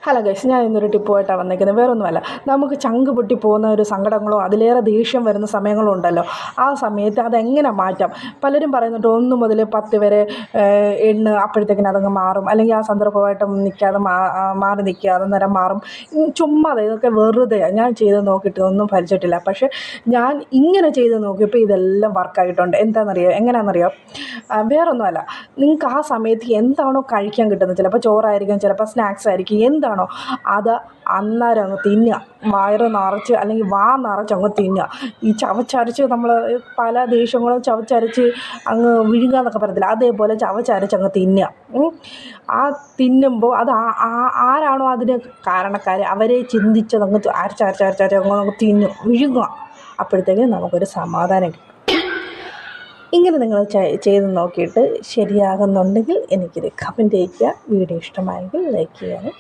Hello guys, ഞാൻ ഇന്നൊരു ടിപ്പുമായിട്ടാണ് വന്നിരിക്കുന്നത്. വേറൊന്നുമല്ല, നമുക്ക് ചങ്ക് പൊട്ടി പോകുന്ന ഒരു സങ്കടങ്ങളോ അതിലേറെ ദേഷ്യം വരുന്ന സമയങ്ങളോ ഉണ്ടല്ലോ. ആ സമയത്ത് അതെങ്ങനെ മാറ്റാം? പലരും പറയുന്നുണ്ട് 1 മുതൽ 10 വരെ എണ്ണ്, അപ്പോഴത്തേക്കിനും അതങ്ങ് മാറും. അല്ലെങ്കിൽ ആ സന്ദർഭമായിട്ട് നിൽക്കാതെ മാറി നിൽക്കുക, അന്നേരം മാറും. ചുമ്മാതെ ഇതൊക്കെ വെറുതെയാണ്. ഞാൻ ചെയ്ത് നോക്കിയിട്ട് ഒന്നും ഫലിച്ചിട്ടില്ല. പക്ഷേ ഞാൻ ഇങ്ങനെ ചെയ്ത് നോക്കിയപ്പോൾ ഇതെല്ലാം വർക്കായിട്ടുണ്ട്. എങ്ങനെയാണെന്നറിയോ? വേറൊന്നുമല്ല, നിങ്ങൾക്ക് ആ സമയത്ത് എന്താണോ കഴിക്കാൻ കിട്ടുന്നത്, ചിലപ്പോൾ ചോറായിരിക്കും, ചിലപ്പോൾ സ്നാക്സ് ആയിരിക്കും, എന്താണോ അത് അന്നേരം അങ്ങ് തിന്നുക. വയറ് നിറച്ച് അല്ലെങ്കിൽ വാ നിറച്ച് അങ്ങ് തിന്നുക. ഈ ചവച്ചരച്ച് നമ്മൾ പല ദേഷ്യങ്ങളും ചവച്ചരച്ച് അങ്ങ് വിഴുങ്ങുക എന്നൊക്കെ പറയത്തില്ല, അതേപോലെ ചവച്ചരച്ച് അങ്ങ് തിന്നുക. ആ തിന്നുമ്പോൾ അത് ആരാണോ അതിന് കാരണക്കാർ അവരെ ചിന്തിച്ചതങ്ങ് അരച്ചരച്ചരച്ചരച്ച് അങ്ങ് തിന്നും വിഴുങ്ങുക. അപ്പോഴത്തേക്കും നമുക്കൊരു സമാധാനം കിട്ടും. ഇങ്ങനെ നിങ്ങൾ ചെയ്ത് നോക്കിയിട്ട് ശരിയാകുന്നുണ്ടെങ്കിൽ എനിക്കൊരു കമൻറ്റ് അയയ്ക്കുക. വീഡിയോ ഇഷ്ടമായെങ്കിൽ ലൈക്ക് ചെയ്യാനും